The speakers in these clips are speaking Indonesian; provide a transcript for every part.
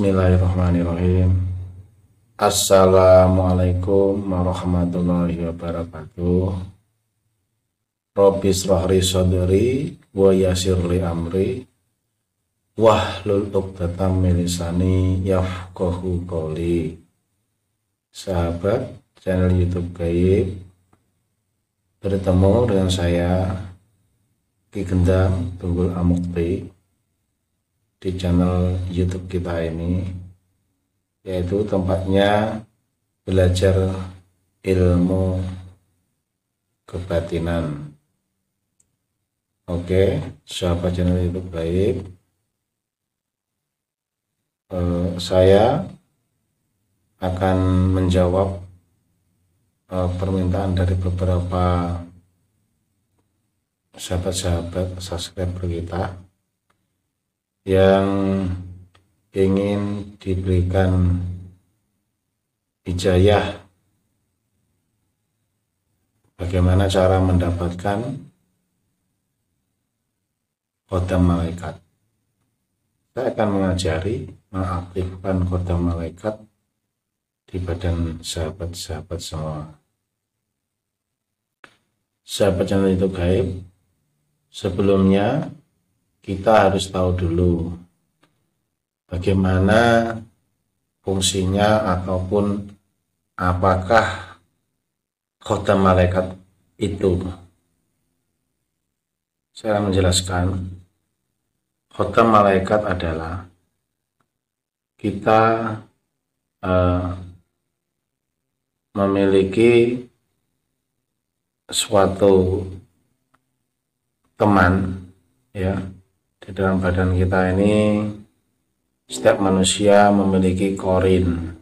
Bismillahirrahmanirrahim. Assalamualaikum warahmatullahi wabarakatuh. Rabbi shrah li sadri wa yassir li amri wahlul 'uqdatam min lisani yafqahu qawli. Sahabat channel YouTube Gaib, bertemu dengan saya Ki Gendam Tunggul Amukti di channel YouTube kita ini, yaitu tempatnya belajar ilmu kebatinan. Oke, sahabat channel YouTube Gaib, saya akan menjawab permintaan dari beberapa sahabat-sahabat subscriber kita yang ingin diberikan hidayah bagaimana cara mendapatkan khodam malaikat. Saya akan mengajari mengaktifkan khodam malaikat di badan sahabat-sahabat semua. Sahabat channel itu gaib, sebelumnya kita harus tahu dulu bagaimana fungsinya ataupun apakah khodam malaikat itu. Saya akan menjelaskan. Khodam malaikat adalah kita memiliki suatu teman, ya. Di dalam badan kita ini setiap manusia memiliki korin,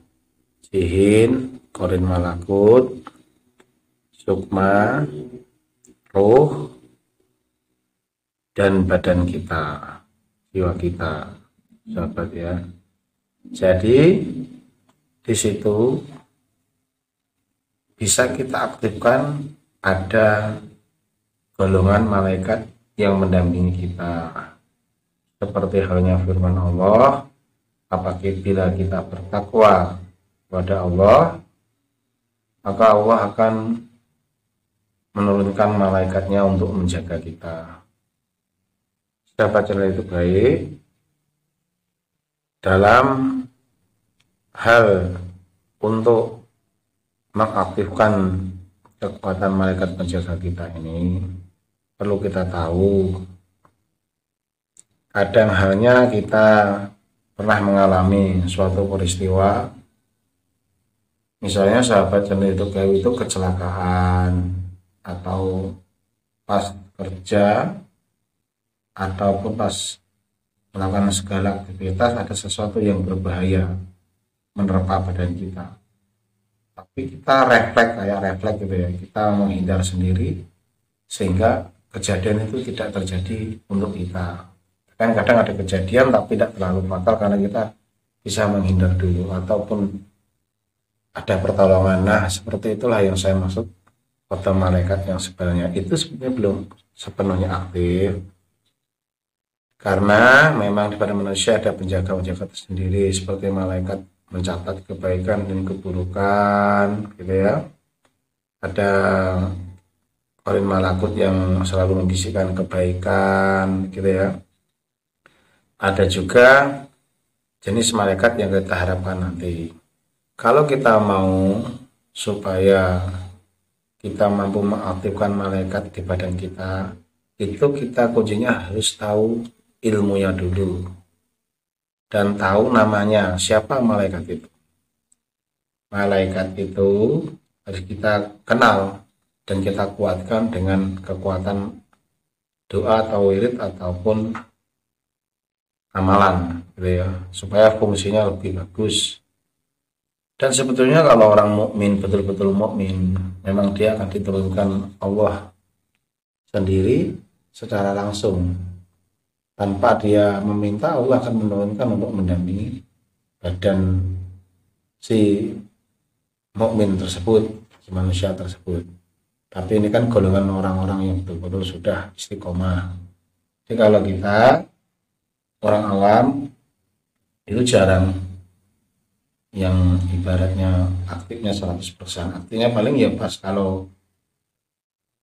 jihin, korin malakut, sukma, ruh, dan badan kita, jiwa kita, sahabat ya. Jadi di situ bisa kita aktifkan ada golongan malaikat yang mendampingi kita. Seperti halnya firman Allah, apabila kita bertakwa kepada Allah, maka Allah akan menurunkan malaikatnya untuk menjaga kita. Sahabat channel itu baik, dalam hal untuk mengaktifkan kekuatan malaikat penjaga kita ini, perlu kita tahu, kadang halnya kita pernah mengalami suatu peristiwa, misalnya sahabat channel itu gaib itu kecelakaan, atau pas kerja, ataupun pas melakukan segala aktivitas ada sesuatu yang berbahaya menerpa badan kita, tapi kita refleks gitu ya, kita menghindar sendiri sehingga kejadian itu tidak terjadi untuk kita. Kan kadang ada kejadian tapi tidak terlalu fatal karena kita bisa menghindar dulu ataupun ada pertolongan. Nah, seperti itulah yang saya maksud khodam malaikat yang sebenarnya itu sebenarnya belum sepenuhnya aktif, karena memang di pada manusia ada penjaga-penjaga tersendiri seperti malaikat mencatat kebaikan dan keburukan gitu ya. Ada korin malakut yang selalu membisikkan kebaikan gitu ya. Ada juga jenis malaikat yang kita harapkan nanti. Kalau kita mau supaya kita mampu mengaktifkan malaikat di badan kita, itu kita kuncinya harus tahu ilmunya dulu dan tahu namanya, siapa malaikat itu. Malaikat itu harus kita kenal dan kita kuatkan dengan kekuatan doa atau wirid ataupun amalan gitu ya, supaya fungsinya lebih bagus. Dan sebetulnya kalau orang mukmin, betul-betul mukmin, memang dia akan diturunkan Allah sendiri secara langsung, tanpa dia meminta. Allah akan menurunkan untuk mendampingi badan si mukmin tersebut, si manusia tersebut. Tapi ini kan golongan orang-orang yang betul-betul sudah istiqomah. Jadi kalau kita orang awam itu jarang yang ibaratnya aktifnya 100%. Artinya paling ya pas kalau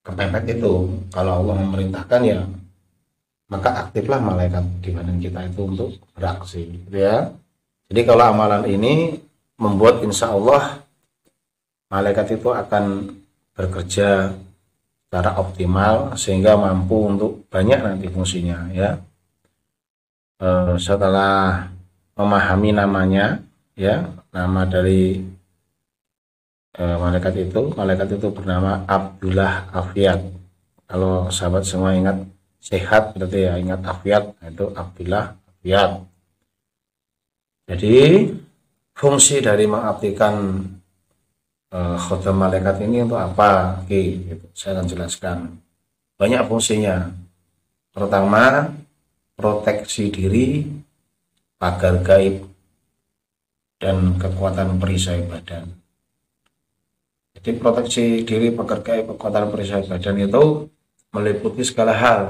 kepepet itu, kalau Allah memerintahkan ya maka aktiflah malaikat di badan kita itu untuk beraksi, gitu ya. Jadi kalau amalan ini membuat insya Allah malaikat itu akan bekerja secara optimal sehingga mampu untuk banyak nanti fungsinya ya. Setelah memahami namanya ya, nama dari malaikat itu bernama Abdullah Afiat. Kalau sahabat semua ingat sehat berarti ya ingat afiat, itu Abdullah Afiat. Jadi fungsi dari mengaktifkan khodam malaikat ini untuk apa? Oke, gitu. Saya akan jelaskan. Banyak fungsinya. Pertama, proteksi diri, pagar gaib, dan kekuatan perisai badan. Jadi proteksi diri, pagar gaib, kekuatan perisai badan itu meliputi segala hal.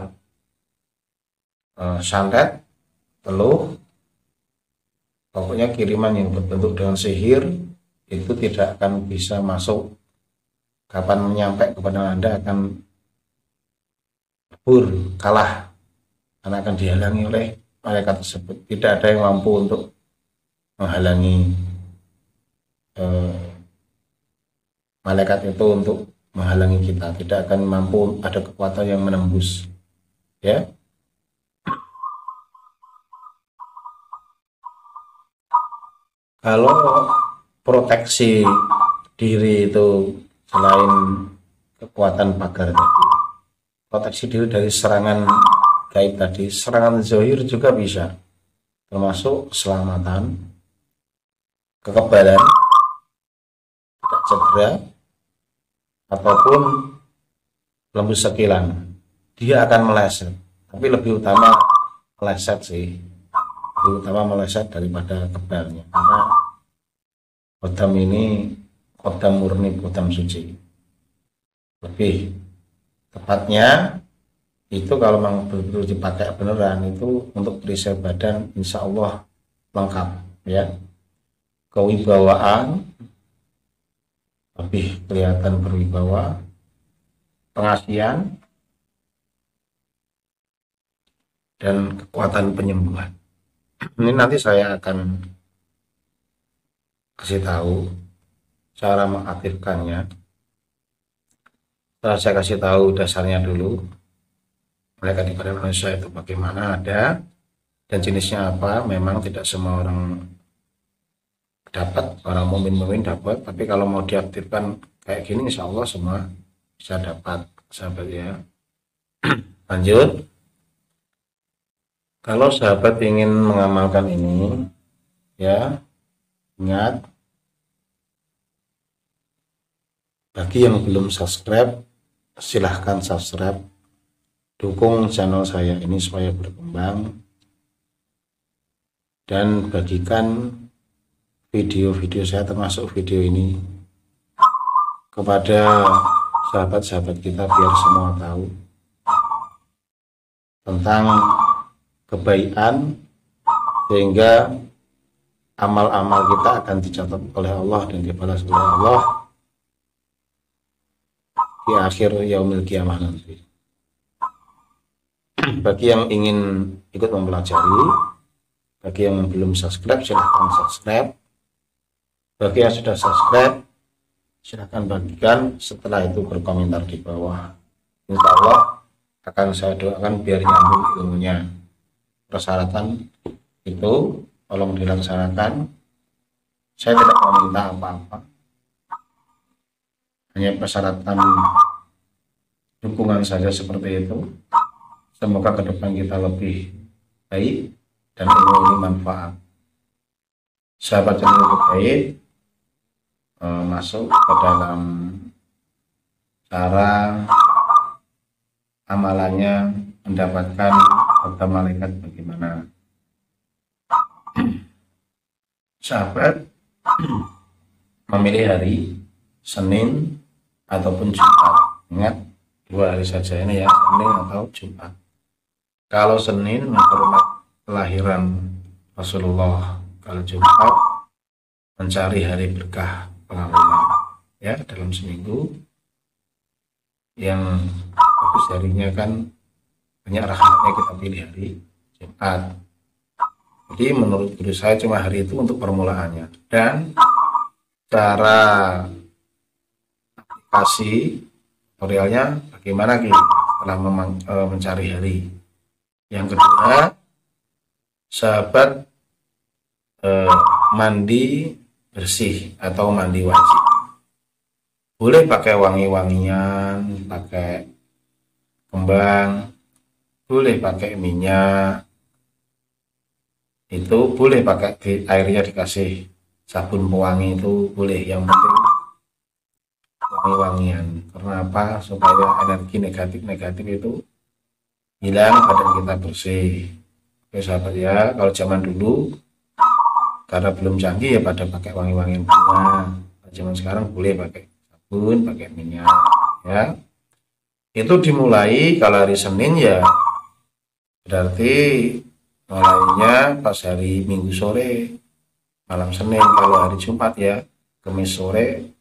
Santet, teluh, pokoknya kiriman yang berbentuk dengan sihir itu tidak akan bisa masuk. Kapan menyampai kepada Anda akan kabur, kalah, karena akan dihalangi oleh malaikat tersebut. Tidak ada yang mampu untuk menghalangi malaikat itu untuk menghalangi kita. Tidak akan mampu, ada kekuatan yang menembus ya. Kalau proteksi diri itu selain kekuatan pagar tadi, proteksi diri dari serangan gaib tadi, serangan zahir juga bisa, termasuk keselamatan, kekebalan, tidak cedera, ataupun lembu sekilan. Dia akan meleset, tapi lebih utama meleset sih, lebih utama meleset daripada kebalnya, karena khodam ini khodam murni, khodam suci. Lebih tepatnya itu kalau memang betul dipakai beneran itu untuk perisai badan insya Allah lengkap ya. Kewibawaan, lebih kelihatan berwibawa, pengasihan, dan kekuatan penyembuhan. Ini nanti saya akan kasih tahu cara mengaktifkannya. Setelah saya kasih tahu dasarnya dulu, malaikat di badan manusia itu bagaimana ada dan jenisnya apa. Memang tidak semua orang dapat, orang mukmin dapat, tapi kalau mau diaktifkan kayak gini insya Allah semua bisa dapat, sahabat ya. Lanjut, kalau sahabat ingin mengamalkan ini ya, ingat, bagi yang belum subscribe silahkan subscribe, dukung channel saya ini supaya berkembang, dan bagikan video-video saya termasuk video ini kepada sahabat-sahabat kita biar semua tahu tentang kebaikan, sehingga amal-amal kita akan dicatat oleh Allah dan dibalas oleh Allah di akhir yaumil kiamah nanti. Bagi yang ingin ikut mempelajari, bagi yang belum subscribe silahkan subscribe, bagi yang sudah subscribe silahkan bagikan, setelah itu berkomentar di bawah. Insya Allah akan saya doakan biar nyambung ilmunya. Persyaratan itu tolong dilaksanakan. Saya tidak meminta apa-apa, hanya persyaratan dukungan saja seperti itu. Semoga ke depan kita lebih baik dan ilmu ini manfaat. Sahabat yang lebih baik masuk ke dalam cara amalannya mendapatkan khodam malaikat bagaimana. Sahabat memilih hari Senin ataupun Jumat. Ingat, 2 hari saja ini ya, Senin atau Jumat. Kalau Senin menghormat kelahiran Rasulullah, kalau Jumat mencari hari berkah pengawinan ya dalam seminggu. Yang bagus harinya kan banyak rahmatnya, kita pilih hari Jumat. Jadi menurut guru saya cuma hari itu untuk permulaannya. Dan cara aplikasi tutorialnya bagaimana setelah mencari hari. Yang kedua, sahabat mandi bersih atau mandi wajib. Boleh pakai wangi-wangian, pakai kembang, boleh pakai minyak, itu boleh pakai airnya dikasih sabun pewangi, itu boleh. Yang penting wangi-wangian. Karena apa? Supaya energi negatif-negatif itu hilang, badan kita bersih. Oke sahabat ya, kalau zaman dulu karena belum canggih ya pada pakai wangi-wangian bunga. Zaman sekarang boleh pakai sabun, pakai minyak ya. Itu dimulai kalau hari Senin ya berarti mulainya pas hari Minggu sore, malam Senin. Kalau hari Jumat ya Kamis sore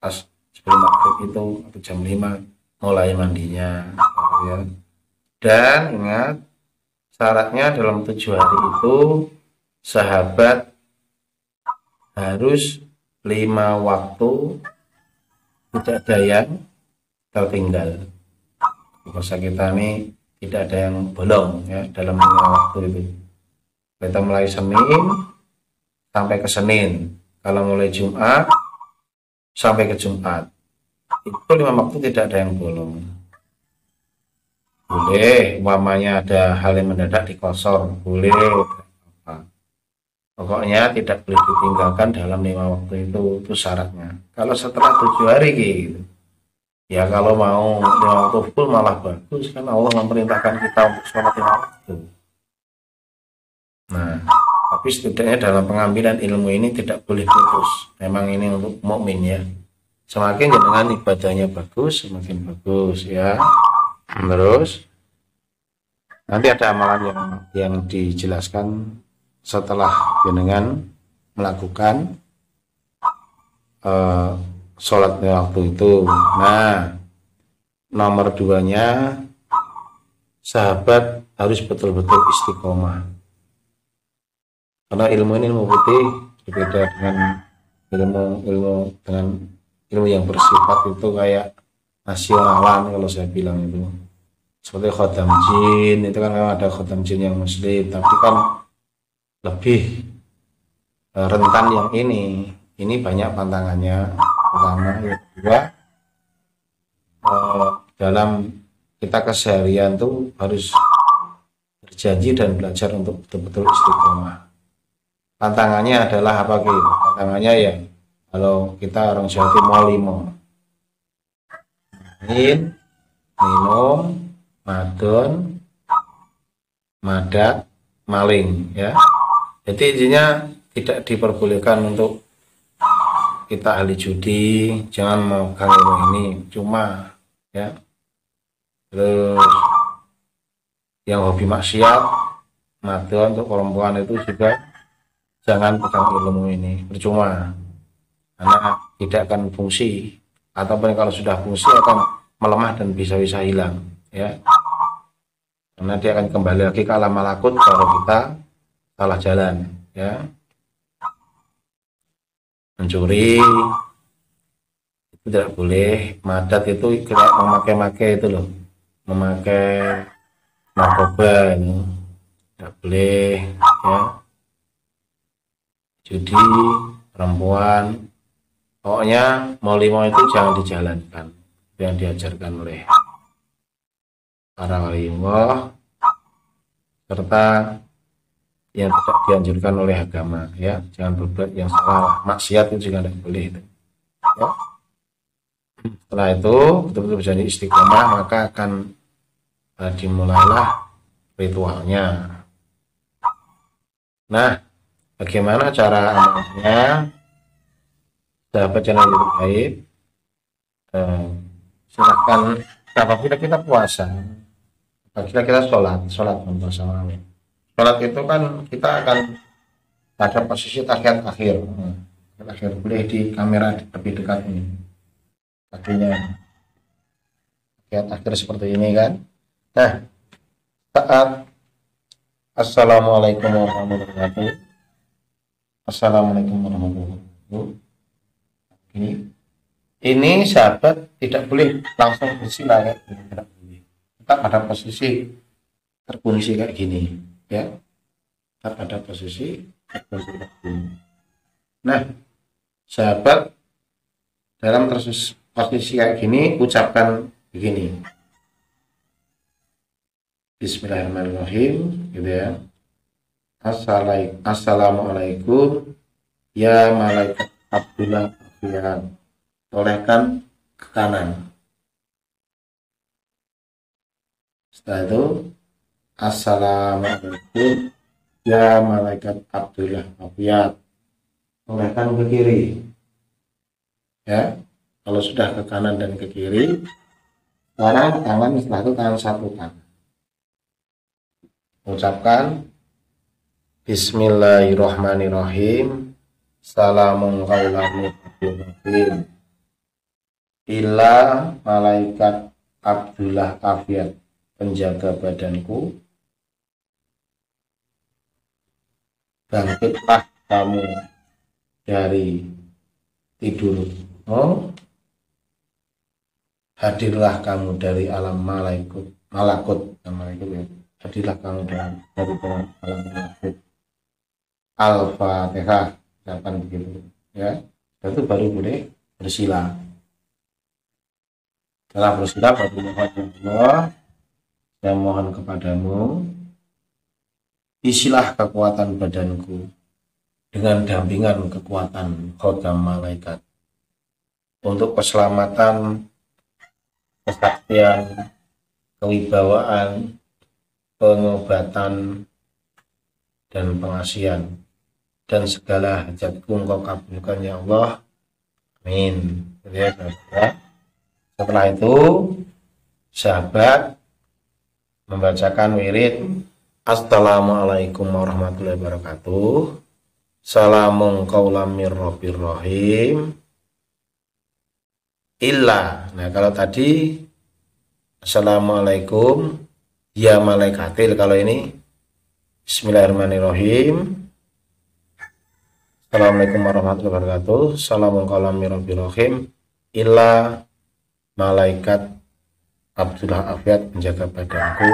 pas sebelum maghrib itu atau jam 5 mulai mandinya ya. Dan ingat syaratnya dalam 7 hari itu sahabat harus 5 waktu tidak ada yang tertinggal. Puasa kita ini tidak ada yang bolong ya dalam 5 waktu itu. Kita mulai Senin sampai ke Senin. Kalau mulai Jumat sampai ke Jumat itu 5 waktu tidak ada yang bolong. Boleh umpamanya ada hal yang mendadak dikosor, boleh. Pokoknya tidak boleh ditinggalkan dalam 5 waktu itu syaratnya. Kalau setelah 7 hari gitu, ya kalau mau 5 waktu full malah bagus, kan Allah memerintahkan kita untuk sholat 5 waktu. Nah, tapi setidaknya dalam pengambilan ilmu ini tidak boleh putus. Memang ini untuk mukmin ya. Semakin dengan ibadahnya bagus, semakin bagus ya. Terus nanti ada amalan yang dijelaskan setelah dengan melakukan sholat waktu itu. Nah, nomor 2-nya sahabat harus betul-betul istiqomah. Karena ilmu ini ilmu putih berbeda dengan ilmu yang bersifat itu kayak nasionalan kalau saya bilang itu. Seperti khotam jin, itu kan memang ada khotam jin yang muslim, tapi kan lebih rentan yang ini banyak pantangannya. Pertama, yang kedua dalam kita keseharian tuh harus berjanji dan belajar untuk betul-betul istiqomah. Tantangannya adalah apa gitu? Tantangannya ya kalau kita orang Jawa Timur limo, minum, madon, madak, maling ya. Jadi intinya tidak diperbolehkan untuk kita ahli judi, jangan memegang ilmu ini, cuma ya. Terus yang hobi maksiat, madon untuk perempuan itu juga jangan pegang ilmu ini, percuma, karena tidak akan fungsi, ataupun kalau sudah fungsi akan melemah dan bisa-bisa hilang ya. Karena dia akan kembali lagi ke alam malakut kalau kita salah jalan ya. Mencuri itu tidak boleh, madat itu kayak memakai itu loh, memakai narkoba ini tidak boleh ya. Judi, perempuan, pokoknya mau limo itu jangan dijalankan yang diajarkan oleh para wali Allah serta yang tidak dianjurkan oleh agama ya. Jangan berbuat yang salah, maksiat itu juga tidak boleh itu ya. Setelah itu betul-betul berjanji istiqomah, maka akan dimulailah ritualnya. Nah, bagaimana cara amalnya? Sahabat channel YouTube Gaib, silahkan apabila kita puasa, apabila kita sholat puasa malam. Sholat itu kan kita akan pada posisi tahiyat akhir. akhir boleh di kamera lebih dekat ini kakinya, lihat akhir seperti ini kan. Nah, saat assalamualaikum warahmatullahi wabarakatuh, assalamualaikum warahmatullahi wabarakatuh, ini sahabat tidak boleh langsung bersila ya, tidak boleh, tetap pada posisi terkunci kayak gini ya, tetap pada posisi terkunci kayak gini. Nah, sahabat dalam posisi kayak gini ucapkan begini, Bismillahirrahmanirrahim gitu ya. Assalamualaikum ya malaikat Abdullah Afian, tolehkan ke kanan. Setelah itu Assalamualaikum ya malaikat Abdullah Afian, tolehkan ke kiri ya. Kalau sudah ke kanan dan ke kiri, sekarang tangan setelah itu tangan satu tangan, ucapkan Bismillahirrahmanirrahim, salamun qaulan min illa malaikat Abdullah Afiat, penjaga badanku, bangkitlah kamu dari tidurmu, hadirlah kamu dari alam malakut ya. Hadirlah kamu dari alam malakut. Al-Fatihah, ucapan begitu ya. Itu baru boleh bersila. Setelah bersila baru mohon Allah, saya mohon kepadamu, isilah kekuatan badanku dengan dampingan kekuatan khodam malaikat untuk keselamatan, kesaktian, kewibawaan, pengobatan, dan pengasihan, dan segala hajatku engkau kabulkan ya Allah, amin. Setelah itu sahabat membacakan wirid Assalamualaikum warahmatullahi wabarakatuh, salamun qaulam mir rabbir rahim illa. Nah, kalau tadi Assalamualaikum ya malaikatil, kalau ini Bismillahirrahmanirrahim, Assalamualaikum warahmatullahi wabarakatuh, salamun qaulam mir rabbir rahim illa malaikat Abdullah Afiat, penjaga badanku,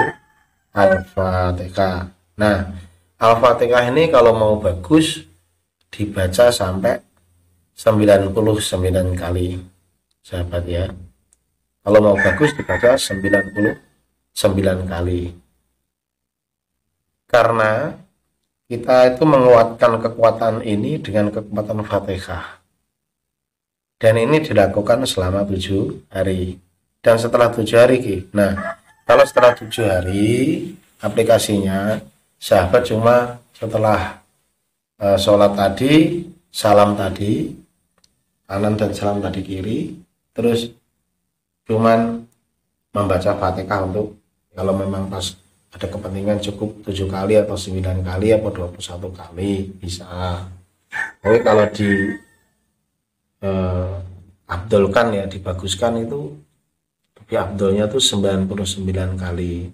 Al-Fatihah. Nah, Al-Fatihah ini kalau mau bagus dibaca sampai 99 kali sahabat ya. Kalau mau bagus dibaca 99 kali. Karena kita itu menguatkan kekuatan ini dengan kekuatan Fatihah. Dan ini dilakukan selama 7 hari. Dan setelah 7 hari, nah kalau setelah 7 hari aplikasinya sahabat cuma setelah sholat tadi, salam tadi, kanan dan salam tadi kiri, terus cuman membaca Fatihah untuk kalau memang pas ada kepentingan cukup 7 kali atau 9 kali atau 21 kali bisa. Tapi kalau di abdulkan ya, dibaguskan itu lebih abdulnya tuh 99 kali.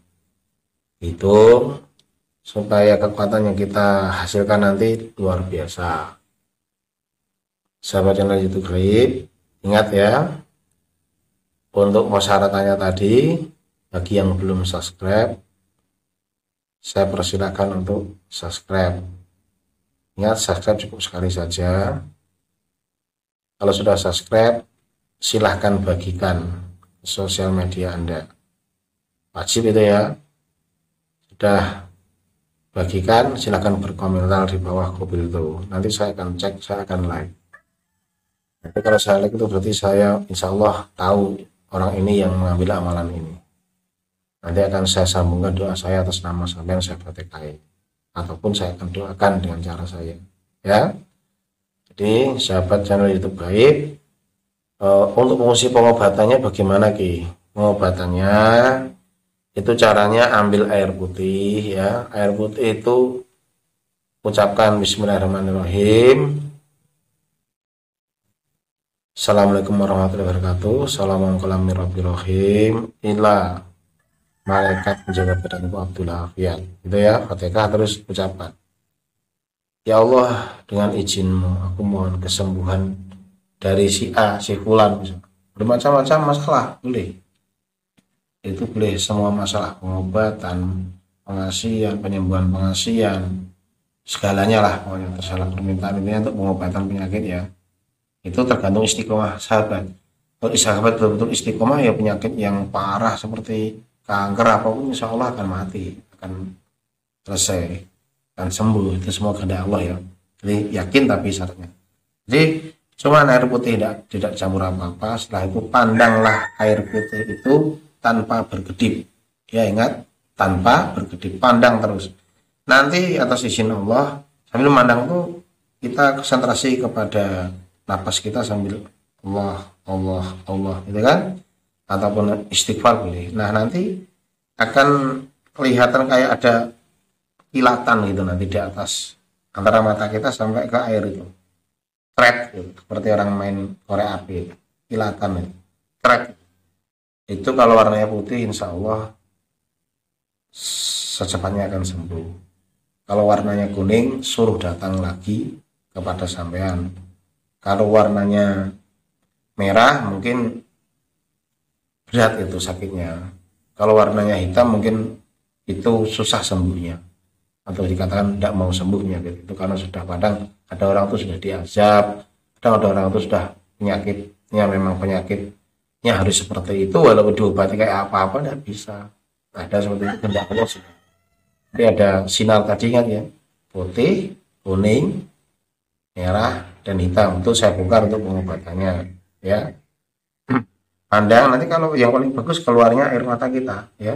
Hitung supaya kekuatan yang kita hasilkan nanti luar biasa. Sahabat channel YouTube Gaib, ingat ya, untuk persyaratannya tadi, bagi yang belum subscribe, saya persilakan untuk subscribe. Ingat, subscribe cukup sekali saja. Kalau sudah subscribe, silahkan bagikan ke sosial media Anda. Wajib itu ya. Sudah bagikan, silahkan berkomentar di bawah kopi itu. Nanti saya akan cek, saya akan like. Nanti kalau saya like itu berarti saya insya Allah tahu orang ini yang mengambil amalan ini. Nanti akan saya sambungkan doa saya atas nama sampean saya Fatihah, ataupun saya akan doakan dengan cara saya ya. Jadi sahabat channel YouTube Gaib, untuk fungsi pengobatannya bagaimana Ki? Pengobatannya itu caranya ambil air putih ya. Air putih itu ucapkan Bismillahirrahmanirrahim, Assalamualaikum warahmatullahi wabarakatuh. Assalamualaikum ila malaikat menjaga badanku Abdul Afiat. Gitu ya, Fatihah terus ucapan. Ya Allah, dengan izinmu aku mohon kesembuhan dari si A, si Fulan. Bermacam-macam masalah, boleh. Itu boleh semua masalah, pengobatan, pengasihan, penyembuhan pengasihan, segalanya lah pokoknya tersalah permintaan ini untuk pengobatan penyakit ya. Itu tergantung istiqomah sahabat. Kalau sahabat betul-betul istiqomah ya penyakit yang parah seperti kanker apapun insya Allah akan mati, akan selesai, akan sembuh. Itu semua kehendak Allah ya. Jadi yakin tapi syaratnya. Jadi cuma air putih tidak campur apa-apa. Setelah itu pandanglah air putih itu tanpa berkedip. Ya ingat, tanpa berkedip, pandang terus. Nanti atas izin Allah sambil memandang itu kita konsentrasi kepada napas kita sambil Allah, Allah, Allah, gitu kan? Ataupun istighfar boleh. Nah nanti akan kelihatan kayak ada kilatan gitu nanti di atas antara mata kita sampai ke air itu, thread gitu. Seperti orang main korek api, itu. Kilatan itu, thread. Itu kalau warnanya putih, insya Allah secepatnya akan sembuh. Kalau warnanya kuning, suruh datang lagi kepada sampean. Kalau warnanya merah mungkin berat itu sakitnya. Kalau warnanya hitam mungkin itu susah sembuhnya. Atau dikatakan tidak mau sembuhnya gitu. Itu karena sudah padang, ada orang itu sudah diazab, ada orang itu sudah penyakitnya memang penyakitnya harus seperti itu, walaupun diobati kayak apa-apa tidak bisa. Ada seperti itu kehendak Allah sudah. Jadi ada sinar tadi kan ya, putih, kuning, merah, dan hitam. Itu saya bongkar untuk pengobatannya ya. Pandang nanti kalau yang paling bagus keluarnya air mata kita ya.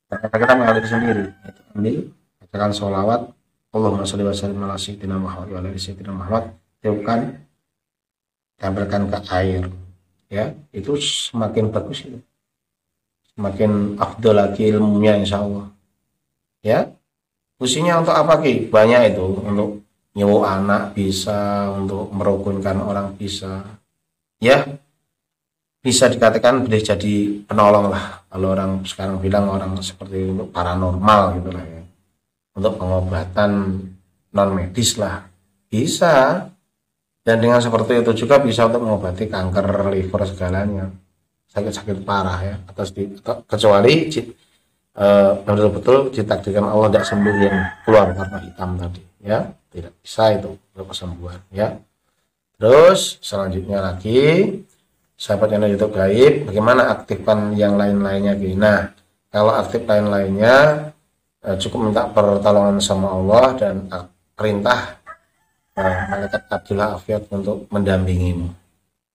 Mata kita mengalir sendiri. Ambil, bacakan sholawat. Allahumma sholli wa sallim ala sayyidina Muhammad wa ala sayyidina Muhammad. Tiupkan, tempelkan ke air ya. Itu semakin bagus itu. Semakin afdol lagi ilmunya insya Allah ya. Fungsinya untuk apa Ki? Banyak itu, untuk nyewa anak bisa, untuk merukunkan orang bisa ya, bisa dikatakan boleh jadi penolong lah kalau orang sekarang bilang, orang seperti untuk paranormal gitu lah ya, untuk pengobatan non medis lah bisa. Dan dengan seperti itu juga bisa untuk mengobati kanker liver segalanya, sakit-sakit parah ya, kecuali betul-betul ditakdirkan Allah tidak sembuh yang keluar warna hitam tadi ya, tidak bisa itu untuk kesembuhan ya. Terus selanjutnya lagi sahabat channel YouTube Gaib, bagaimana aktifkan yang lain-lainnya gini. Nah kalau aktif lain-lainnya cukup minta pertolongan sama Allah dan perintah malaikat Abdul Afiat untuk mendampingimu.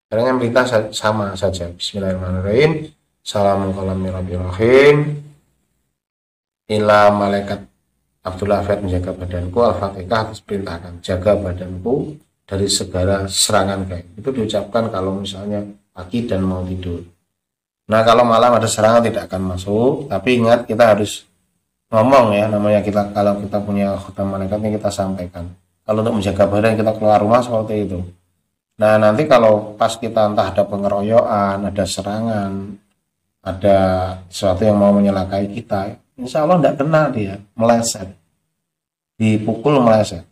Caranya perintah sama saja, Bismillahirrahmanirrahim, Assalamualaikum ila malaikat Abdul Afiat menjaga badanku, Al-Fatihah terus perintahkan jaga badanku dari segala serangan gaib. Itu diucapkan kalau misalnya pagi dan mau tidur. Nah kalau malam ada serangan tidak akan masuk, tapi ingat kita harus ngomong ya, namanya kita kalau kita punya khutam malaikatnya kita sampaikan. Kalau untuk menjaga badan kita keluar rumah seperti itu. Nah nanti kalau pas kita entah ada pengeroyokan, ada serangan, ada sesuatu yang mau menyelakai kita, insya Allah tidak kena dia, meleset, dipukul meleset.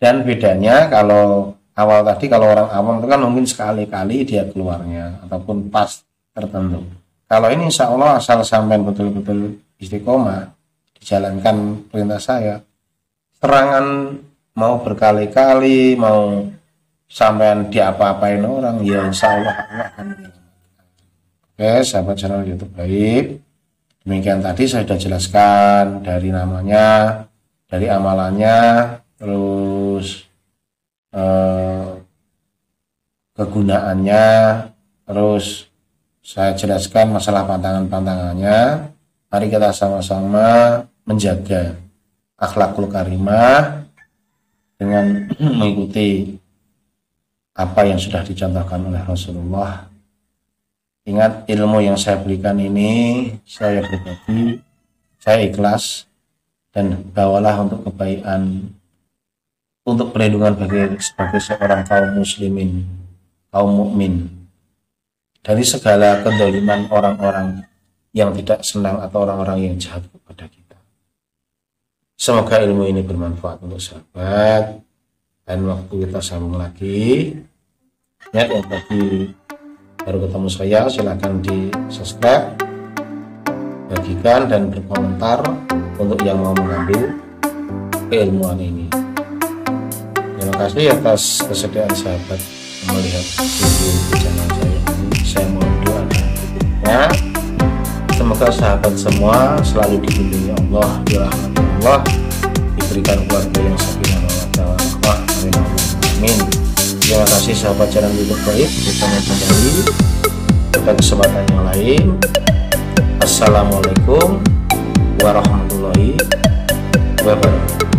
Dan bedanya kalau awal tadi, kalau orang awam itu kan mungkin sekali-kali dia keluarnya ataupun pas tertentu. Kalau ini insya Allah asal sampai betul-betul istiqomah dijalankan perintah saya, serangan mau berkali-kali, mau sampean diapa-apain orang, ya insya Allah akan. Oke sahabat channel YouTube Gaib, demikian tadi saya sudah jelaskan dari namanya, dari amalannya, terus kegunaannya, terus saya jelaskan masalah pantangan-pantangannya. Mari kita sama-sama menjaga akhlakul karimah dengan mengikuti apa yang sudah dicontohkan oleh Rasulullah. Ingat, ilmu yang saya berikan ini saya berbagi, saya ikhlas, dan bawalah untuk kebaikan, untuk perlindungan sebagai seorang kaum muslimin, kaum mukmin, dari segala kezaliman orang-orang yang tidak senang atau orang-orang yang jahat kepada kita. Semoga ilmu ini bermanfaat untuk sahabat. Dan waktu kita sambung lagi. Ya, yang bagi baru ketemu saya, silahkan di subscribe, bagikan dan berkomentar untuk yang mau mengambil keilmuan ini. Terima kasih atas kesediaan sahabat melihat video di channel saya ini. Saya mohon doa dan dukungannya. Semoga sahabat semua selalu dibimbing Allah, dirahmati Allah, diberikan keluarga yang sakinah mawaddah warahmah. Amin. Terima kasih sahabat channel YouTube Gaib. Kita kembali pada kesempatan yang lain. Assalamualaikum warahmatullahi wabarakatuh.